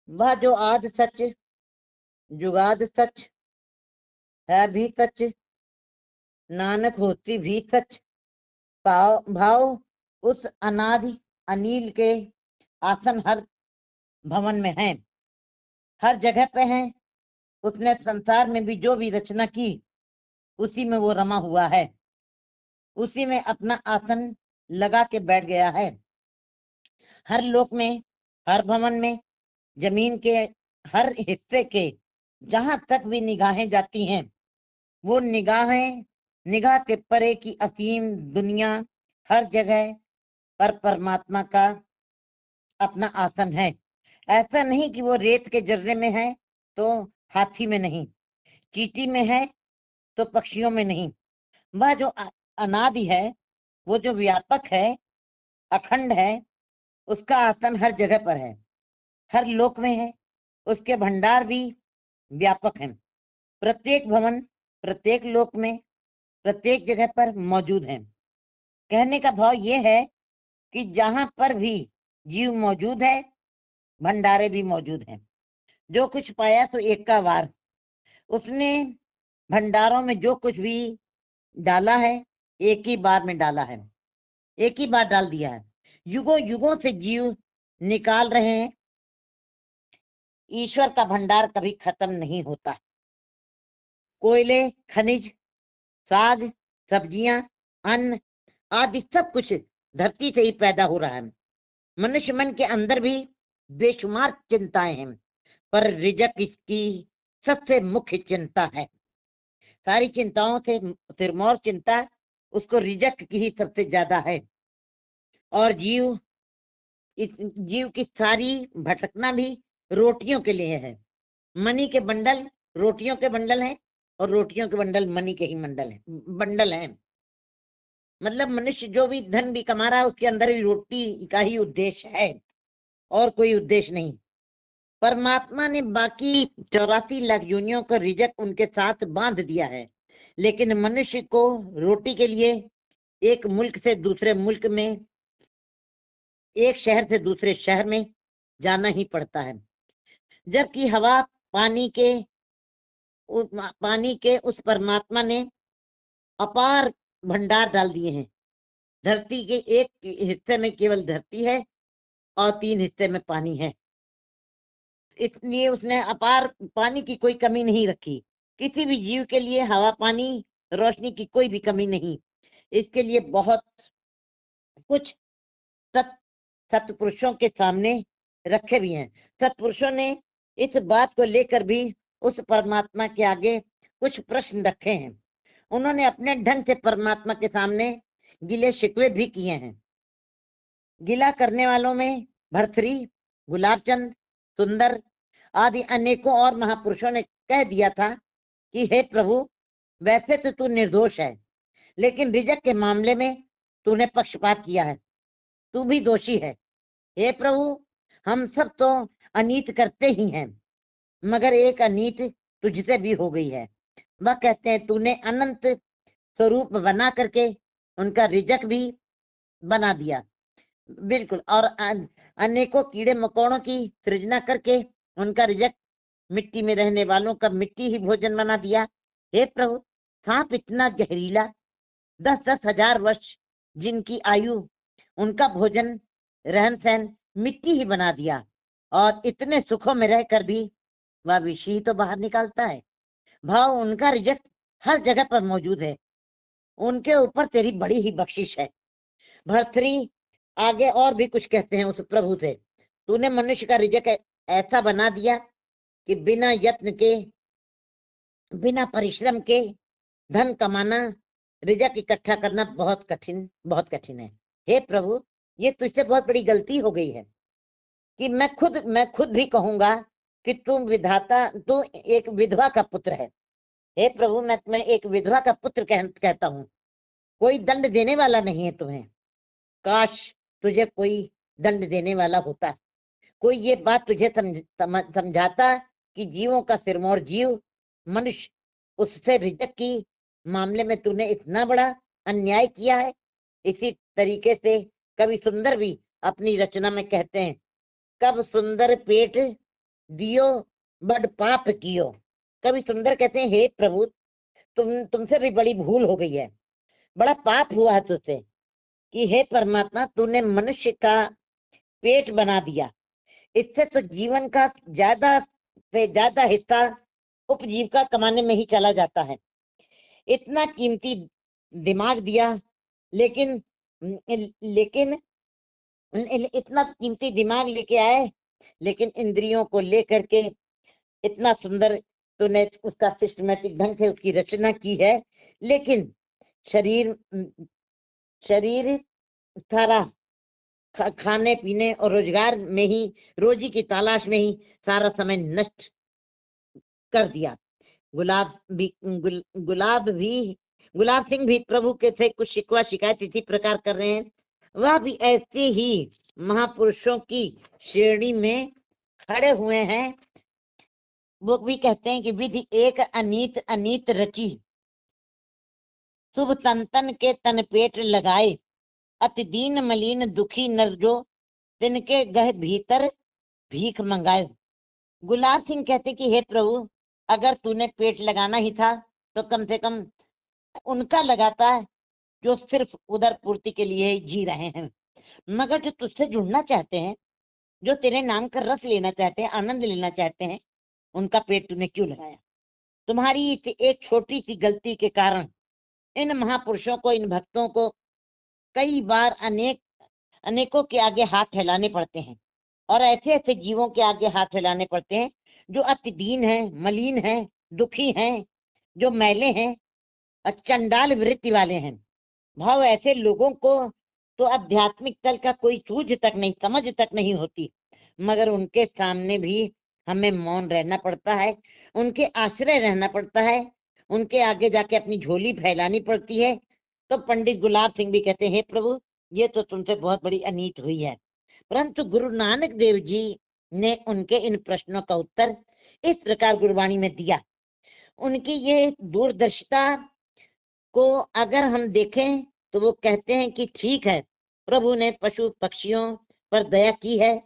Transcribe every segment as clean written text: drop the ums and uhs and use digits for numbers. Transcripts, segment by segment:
वह जो आद सच जुगाद सच है भी सच, नानक होती भी सच। भाव उस अनादि अनिल के आसन हर भवन में है, हर जगह पे है। उसने संसार में भी जो भी रचना की उसी में वो रमा हुआ है, उसी में अपना आसन लगा के बैठ गया है। हर लोक में, हर भवन में, जमीन के हर हिस्से के जहां तक भी निगाहें जाती हैं, वो निगाह से परे की असीम दुनिया, हर जगह पर परमात्मा का अपना आसन है। ऐसा नहीं कि वो रेत के जर्रे में है तो हाथी में नहीं, चींटी में है तो पक्षियों में नहीं। वह जो अनादि है, वो जो व्यापक है, अखंड है, उसका आसन हर जगह पर है, हर लोक में है। उसके भंडार भी व्यापक हैं, प्रत्येक भवन, प्रत्येक लोक में, प्रत्येक जगह पर मौजूद है। कहने का भाव ये है कि जहां पर भी जीव मौजूद है, भंडारे भी मौजूद हैं। जो कुछ पाया तो एक का वार, उसने भंडारों में जो कुछ भी डाला है एक ही बार में डाला है, एक ही बार डाल दिया है। युगों युगों से जीव निकाल रहे हैं। ईश्वर का भंडार कभी खत्म नहीं होता। कोयले, खनिज, साग, सब्जियां, अन्न आदि सब कुछ धरती से ही पैदा हो रहा है। मनुष्य मन के अंदर भी बेशुमार चिंताएं हैं, पर रिजक इसकी सबसे मुख्य चिंता है। सारी चिंताओं से सिरमौर चिंता उसको रिजक की ही सबसे ज्यादा है। और जीव की सारी भटकना भी रोटियों के लिए है। मनी के बंडल रोटियों के बंडल हैं, और रोटियों के बंडल मनी के ही बंडल हैं। मतलब मनुष्य जो भी धन भी कमा रहा है, उसके अंदर भी रोटी का ही उद्देश्य है, और कोई उद्देश्य नहीं। परमात्मा ने बाकी 84 लाख योनियों का रिजक उनके साथ बांध दिया है, लेकिन मनुष्य को रोटी के लिए एक मुल्क से दूसरे मुल्क में, एक शहर से दूसरे शहर में जाना ही पड़ता है। जबकि हवा पानी के उस परमात्मा ने अपार भंडार डाल दिए हैं। धरती के एक हिस्से में केवल धरती है और 3 हिस्से में पानी है। इसलिए उसने अपार पानी की कोई कमी नहीं रखी। किसी भी जीव के लिए हवा, पानी, रोशनी की कोई भी कमी नहीं। इसके लिए बहुत कुछ सत्पुरुषों के सामने रखे भी हैं। सत्पुरुषों ने इस बात को लेकर भी उस परमात्मा के आगे कुछ प्रश्न रखे हैं। उन्होंने अपने ढंग से परमात्मा के सामने गिले शिकवे भी किए हैं। गिला करने वालों में भर्तृहरि, गुलाबचंद, सुंदर आदि अनेकों और महापुरुषों ने कह दिया था कि हे प्रभु, वैसे तो तू निर्दोष है, लेकिन रिजक के मामले में तूने पक्षपात किया है, तू भी दोषी है। हे प्रभु, हम सब तो अनीत करते ही हैं, मगर एक अनीत तुझसे भी हो गई है। वह कहते हैं तूने अनंत स्वरूप बना करके उनका रिजक भी बना दिया। बिल्कुल। और अनेकों कीड़े मकोड़ों की सृजना करके उनका रिजक मिट्टी में रहने वालों का मिट्टी ही भोजन बना दिया। हे प्रभु, सांप इतना जहरीला, 10-10 हजार वर्ष जिनकी आयु, उनका भोजन, रहन सहन मिट्टी ही बना दिया, और इतने सुखों में रहकर भी वह विष ही तो बाहर निकालता है। भाव उनका रिजक हर जगह पर मौजूद है, उनके ऊपर तेरी बड़ी ही बख्शिश है। भर्तृहरि आगे और भी कुछ कहते हैं उस प्रभु से, तूने मनुष्य का रिजक ऐसा बना दिया कि बिना यत्न के, बिना परिश्रम के धन कमाना, रिजक इकट्ठा करना बहुत कठिन है। हे प्रभु, ये तुझसे बहुत बड़ी गलती हो गई है कि मैं खुद भी कहूंगा कि तू एक विधवा का पुत्र है। हे प्रभु, मैं एक विधवा का पुत्र कहता हूँ। कोई दंड देने वाला नहीं है तुम्हें। काश तुझे कोई दंड देने वाला होता, कोई ये बात तुझे समझाता कि जीवों का सिरमौर जीव मनुष्य, उससे रिजक की मामले में तूने इतना बड़ा अन्याय किया है। इसी तरीके से कवि सुंदर भी अपनी रचना में कहते हैं, कब सुंदर पेट दियो बड़ पाप कियो। कवि सुंदर कहते हैं, हे प्रभु तुमसे भी बड़ी भूल हो गई है, बड़ा पाप हुआ है तुझसे कि हे परमात्मा तूने मनुष्य का पेट बना दिया। इससे तो जीवन का ज्यादा से ज्यादा हिस्सा उपजीविका कमाने में ही चला जाता है। इतना कीमती दिमाग दिया, लेकिन लेकिन इतना कीमती दिमाग लेके आए, लेकिन इंद्रियों को लेकर के इतना सुंदर तूने उसका सिस्टमेटिक ढंग से उसकी रचना की है, लेकिन शरीर शरीर सारा खाने पीने और रोजगार में ही, रोजी की तलाश में ही सारा समय नष्ट कर दिया। गुलाब सिंह भी प्रभु के से कुछ शिकवा शिकायत इसी प्रकार कर रहे हैं। वह भी ऐसे ही महापुरुषों की श्रेणी में खड़े हुए हैं। वो भी कहते हैं कि विधि एक अनीत अनीत रची, शुभ तन के तन पेट लगाए, अति दीन मलिन दुखी नर जो तिनके गह भीतर भीख मंगाए। गुलाब सिंह कहते कि हे प्रभु, अगर तूने पेट लगाना ही था तो कम से कम उनका लगाता है जो सिर्फ उदर पूर्ति के लिए जी रहे हैं, मगर जो तुझसे जुड़ना चाहते हैं, जो तेरे नाम का रस लेना चाहते हैं, आनंद लेना चाहते हैं, उनका पेट तूने क्यों लगाया? तुम्हारी इस एक छोटी सी गलती के कारण इन महापुरुषों को, इन भक्तों को कई बार अनेकों के आगे हाथ फैलाने पड़ते हैं, और ऐसे ऐसे जीवों के आगे हाथ फैलाने पड़ते हैं जो अति दीन है, मलिन है, दुखी हैं, जो मैले हैं और चंडाल वृत्ति वाले हैं। भाव ऐसे लोगों को तो आध्यात्मिक तल का कोई सूझ तक नहीं, समझ तक नहीं होती, मगर उनके सामने भी हमें मौन रहना पड़ता है, उनके आश्रय रहना पड़ता है, उनके आगे जाके अपनी झोली फैलानी पड़ती है। तो पंडित गुलाब सिंह भी कहते हैं, हे प्रभु, ये तो तुमसे बहुत बड़ी अनीत हुई है। परंतु गुरु नानक देव जी ने उनके इन प्रश्नों का उत्तर इस प्रकार गुरबाणी में दिया। उनकी ये दूरदर्शिता को अगर हम देखें तो वो कहते हैं कि ठीक है, प्रभु ने पशु पक्षियों पर दया की है,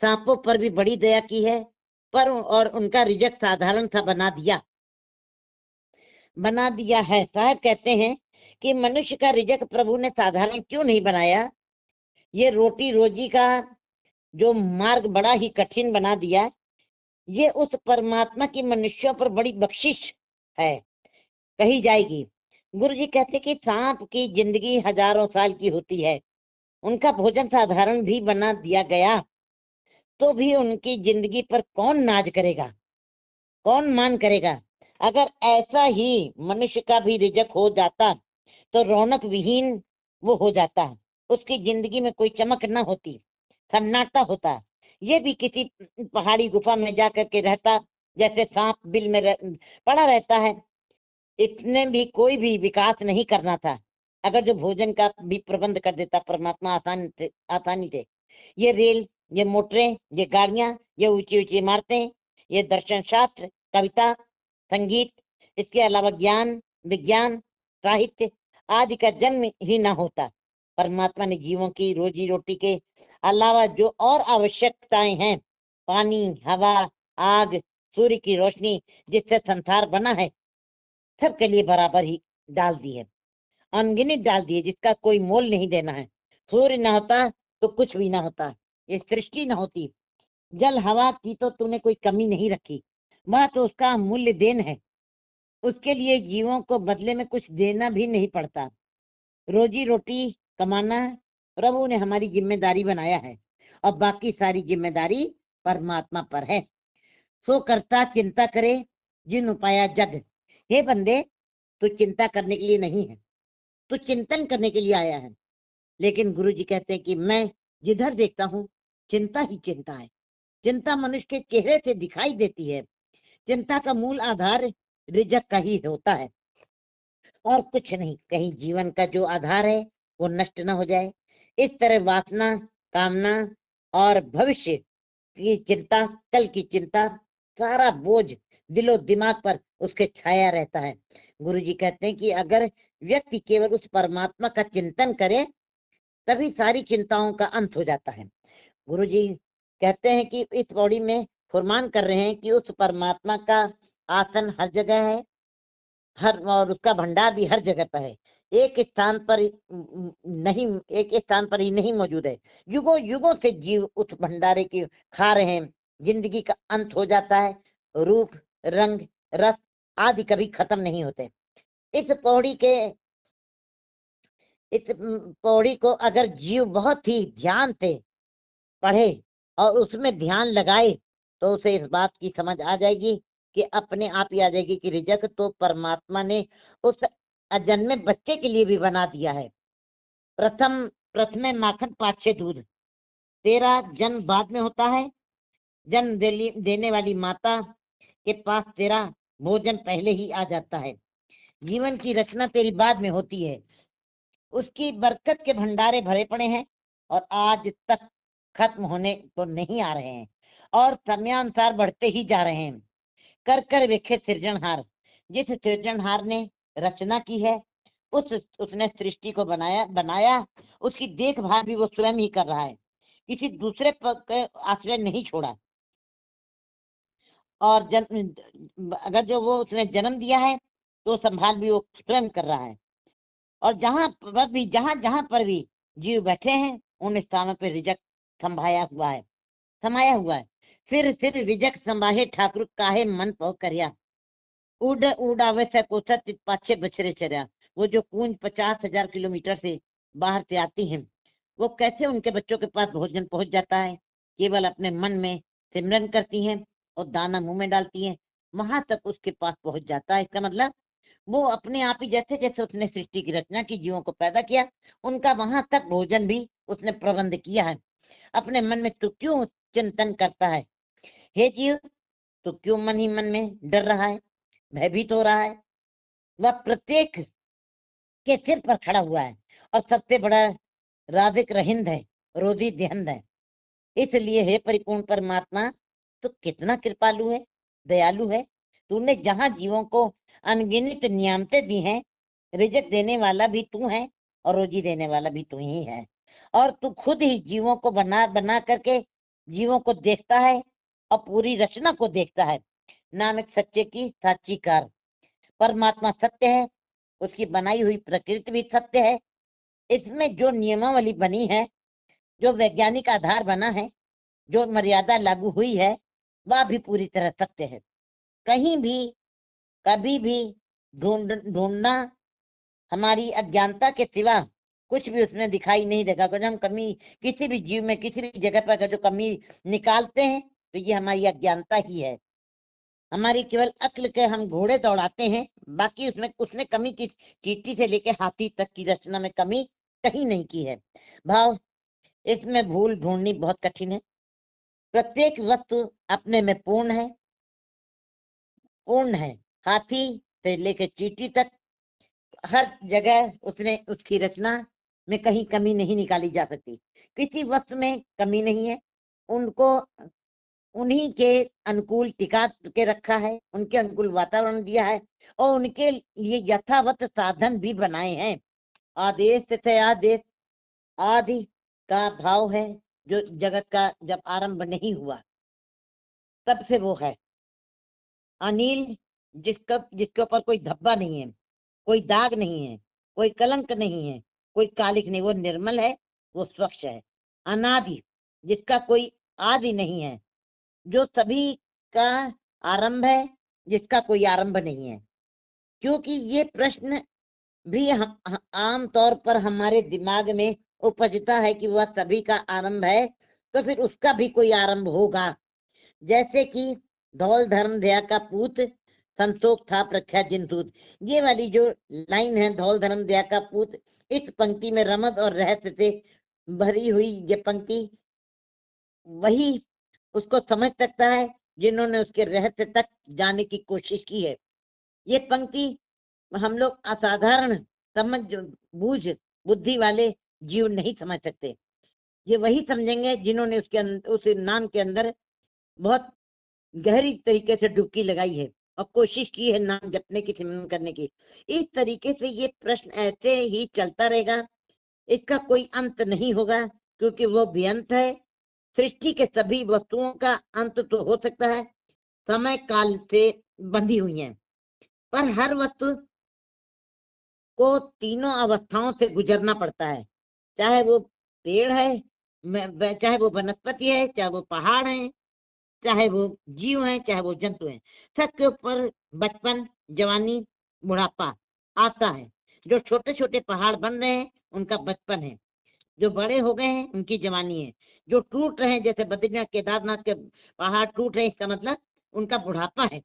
सांपों पर भी बड़ी दया की है, पर और उनका रिजक साधारण सा बना दिया है। साहब कहते हैं कि मनुष्य का रिजक प्रभु ने साधारण क्यों नहीं बनाया? ये रोटी रोजी का जो मार्ग बड़ा ही कठिन बना दिया, ये उस परमात्मा की मनुष्यों पर बड़ी बख्शिश है कही जाएगी। गुरु जी कहते कि सांप की जिंदगी हजारों साल की होती है, उनका भोजन साधारण भी बना दिया गया तो भी उनकी जिंदगी पर कौन नाज करेगा, कौन मान करेगा? अगर ऐसा ही मनुष्य का भी रिजक हो जाता तो रौनक विहीन वो हो जाता, उसकी जिंदगी में कोई चमक न होती, सन्नाटा होता। ये भी किसी पहाड़ी गुफा में जाकर के रहता, जैसे सांप बिल में पड़ा रहता है। इसने भी कोई भी विकास नहीं करना था। अगर जो भोजन का भी प्रबंध कर देता परमात्मा आसानी से, ये रेल, ये मोटरें, ये गाड़ियां, ये ऊंची ऊंची इमारतें, ये दर्शन शास्त्र, कविता, संगीत, इसके अलावा ज्ञान, विज्ञान, साहित्य आदि का जन्म ही ना होता। परमात्मा ने जीवों की रोजी रोटी के अलावा जो और आवश्यकताएं हैं, पानी, हवा, आग, सूर्य की रोशनी, जिससे संसार बना है, सबके लिए बराबर ही डाल दी है, अनगिनत डाल दी है, जिसका कोई मोल नहीं देना है। सूर्य ना होता तो कुछ भी ना होता, ये सृष्टि ना होती। जल हवा की तो तूने कोई कमी नहीं रखी, वह तो उसका मूल्य देन है, उसके लिए जीवों को बदले में कुछ देना भी नहीं पड़ता। रोजी रोटी कमाना प्रभु ने हमारी जिम्मेदारी बनाया है, और बाकी सारी जिम्मेदारी परमात्मा पर है। सो करता चिंता करे जिन उपाया जग। हे बंदे, तू चिंता करने के लिए नहीं है, तू चिंतन करने के लिए आया है। लेकिन गुरु जी कहते हैं कि मैं जिधर देखता हूँ चिंता ही चिंता है। चिंता मनुष्य के चेहरे से दिखाई देती है। चिंता का मूल आधार रिजक का ही होता है और कुछ नहीं। कहीं जीवन का जो आधार है वो नष्ट न हो जाए, इस तरह वासना, कामना और भविष्य की चिंता, कल की चिंता, सारा बोझ दिलो दिमाग पर उसके छाया रहता है। गुरु जी कहते हैं कि अगर व्यक्ति केवल उस परमात्मा का चिंतन करे तभी सारी चिंताओं का अंत हो जाता है। गुरु जी कहते हैं कि इस पौड़ी में फरमान कर रहे हैं कि उस परमात्मा का आसन हर जगह है, और उसका भंडार भी हर जगह पर है। एक स्थान पर नहीं, एक स्थान पर ही नहीं मौजूद है। युगों युगों से जीव उस भंडारे की खा रहे हैं। जिंदगी का अंत हो जाता है, रूप, रंग, रस आदि कभी खत्म नहीं होते। इस पौड़ी को अगर जीव बहुत ही ध्यान से पढ़े और उसमें ध्यान लगाए तो उसे इस बात की समझ आ जाएगी कि अपने आप ही आ जाएगी कि रिजक तो परमात्मा ने उस अजन्मे बच्चे के लिए भी बना दिया है। प्रथम माखन पाछे दूध, तेरा जन्म बाद में होता है। जन्म देने वाली माता के पास तेरा भोजन पहले ही आ जाता है। जीवन की रचना तेरी बाद में होती है। उसकी बरकत के भंडारे भरे पड़े हैं और आज तक खत्म होने तो नहीं आ रहे हैं और समयानुसार बढ़ते ही जा रहे हैं। कर कर वेखे सृजनहार, जिस सृजनहार ने रचना की है, उसने सृष्टि को बनाया, उसकी देखभाल भी वो स्वयं ही कर रहा है, किसी दूसरे पर आश्रय नहीं छोड़ा। और अगर जो वो उसने जन्म दिया है तो संभाल भी वो स्वयं कर रहा है। और जहां पर भी जीव बैठे हैं उन स्थानों पर रिजक समाया हुआ है। सिर रिजक संभाहे ठाकुर काहे मन पौ करया, उड़ावे से कोसत पाछे बछरे चरिया। वो जो कूंज 50,000 किलोमीटर से बाहर से आती हैं, वो कैसे उनके बच्चों के पास भोजन पहुंच जाता है? केवल अपने मन में सिमरन करती हैं और दाना मुंह में डालती हैं, वहां तक उसके पास पहुंच जाता है। इसका मतलब वो अपने आप ही जैसे जैसे उसने सृष्टि की रचना की, जीवों को पैदा किया, उनका वहां तक भोजन भी उसने प्रबंध किया है। अपने मन में तू क्यों चिंतन करता है हे जीव? तो क्यों मन ही मन में डर रहा है, भयभीत हो रहा है? वह प्रत्येक के सिर पर खड़ा हुआ है और सबसे बड़ा राजिक रहिंद है, रोजी देहंद है। इसलिए हे परिपूर्ण परमात्मा, तो कितना कृपालु है, दयालु है। तूने जहां जीवों को अनगिनत नियामतें दी हैं, रिजक देने वाला भी तू है और रोजी देने वाला भी तू ही है। और तू खुद ही जीवों को बना बना करके जीवों को देखता है और पूरी रचना को देखता है। नानक सच्चे की साची कार, परमात्मा सत्य है, उसकी बनाई हुई प्रकृति भी सत्य है। इसमें जो नियमावली बनी है, जो वैज्ञानिक आधार बना है, जो मर्यादा लागू हुई है, वह भी पूरी तरह सत्य है। कहीं भी कभी भी ढूंढना हमारी अज्ञानता के सिवा कुछ भी उसमें दिखाई नहीं देगा। अगर हम कमी किसी भी जीव में, किसी भी जगह पर अगर जो कमी निकालते हैं तो ये हमारी अज्ञानता ही है। हमारी केवल अक्ल के हम घोड़े दौड़ाते हैं, बाकी उसने कमी की, चींटी से लेके हाथी तक की रचना में कमी कहीं नहीं की है। भाव, इसमें भूल ढूंढनी बहुत कठिन है। प्रत्येक वस्तु अपने में पूर्ण है। हाथी से लेकर चींटी तक हर जगह उसने उसकी रचना में कहीं कमी नहीं निकाली जा सकती। किसी वस्तु में कमी नहीं है। उनको उन्हीं के अनुकूल टिका के रखा है, उनके अनुकूल वातावरण दिया है और उनके लिए यथावत साधन भी बनाए हैं। आदेश से आदेश आदि का भाव है, जो जगत का जब आरंभ नहीं हुआ तब से वो है। अनिल, जिसके ऊपर कोई धब्बा नहीं है, कोई दाग नहीं है, कोई कलंक नहीं है, कोई कालिक नहीं, वो निर्मल है, वो स्वच्छ है। अनादि, जिसका कोई आदि नहीं है, जो सभी का आरंभ है, जिसका कोई आरंभ नहीं है। क्योंकि ये प्रश्न भी आम तौर पर हमारे दिमाग में उपजता है कि वह सभी का आरंभ है, तो फिर उसका भी कोई आरंभ होगा। जैसे कि धौल धर्म दया का पूत, संतोष था प्रख्यात जिनसूत। ये वाली जो लाइन है, धौल धर्म दया का पूत, इस पंक्ति में रमज और रहस्य से भरी हुई ये पंक्ति वही उसको समझ सकता है जिन्होंने उसके रहस्य तक जाने की कोशिश की है। ये पंक्ति हम लोग असाधारण समझ बूझ बुद्धि वाले जीव नहीं समझ सकते। ये वही समझेंगे जिन्होंने उस नाम के अंदर बहुत गहरी तरीके से डुबकी लगाई है और कोशिश की है नाम जपने की, सिमरन करने की। इस तरीके से ये प्रश्न ऐसे ही चलता रहेगा, इसका कोई अंत नहीं होगा, क्योंकि वो बेअंत है, सृष्टि के सभी वस्तुओं का अंत तो हो सकता है, समय काल से बंधी हुई हैं, पर हर वस्तु को तीनों अवस्थाओं से गुजरना पड़ता है, चाहे वो पेड़ है, चाहे वो वनस्पति है, चाहे वो पहाड़ है, चाहे वो जीव है, चाहे वो जंतु है। सबके ऊपर बचपन, जवानी, बुढ़ापा आता है। जो छोटे छोटे पहाड़ बन रहे हैं उनका बचपन है, जो बड़े हो गए हैं उनकी जवानी है, जो टूट रहे हैं जैसे बद्रीनाथ केदारनाथ के पहाड़ टूट रहे हैं, इसका मतलब उनका बुढ़ापा है।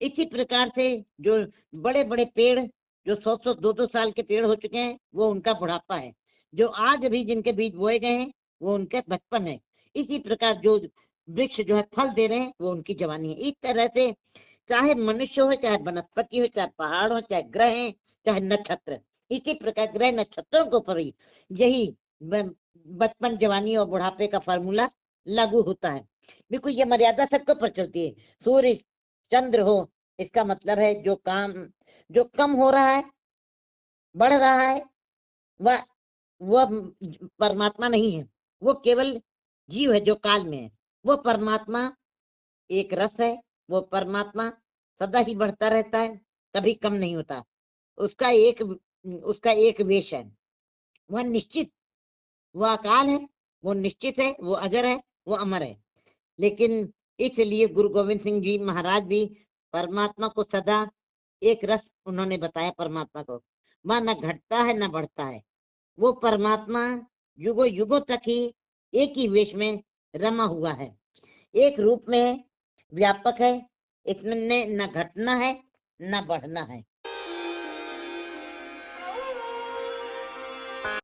इसी प्रकार से जो बड़े बड़े पेड़ जो 100 200 साल के पेड़ हो चुके हैं वो उनका बुढ़ापा है, जो आज अभी जिनके बीज बोए गए हैं वो उनके बचपन है। इसी प्रकार जो वृक्ष जो है फल दे रहे हैं वो उनकी जवानी है। इस तरह से चाहे मनुष्य हो, चाहे वनस्पति हो, चाहे पहाड़ हो, चाहे ग्रह है, चाहे नक्षत्र, इसी प्रकार ग्रह नक्षत्रों के ऊपर ही यही बचपन, जवानी और बुढ़ापे का फार्मूला लागू होता है। बिल्कुल ये मर्यादा सबके ऊपर चलती है। सूर्य चंद्र हो, इसका मतलब है जो कम हो रहा है, बढ़ रहा है, वह परमात्मा नहीं है, वो केवल जीव है जो काल में है। वो परमात्मा एक रस है, वो परमात्मा सदा ही बढ़ता रहता है, कभी कम नहीं होता। उसका एक वेश है, वह निश्चित, वह अकाल है, वो निश्चित है, वो अजर है, वो अमर है। लेकिन इसलिए गुरु गोविंद सिंह जी महाराज भी परमात्मा को सदा एक रस उन्होंने बताया परमात्मा को, वह न घटता है न बढ़ता है। वो परमात्मा युगों युगों तक ही एक ही वेश में रमा हुआ है, एक रूप में व्यापक है, इसमें न घटना है न बढ़ना है।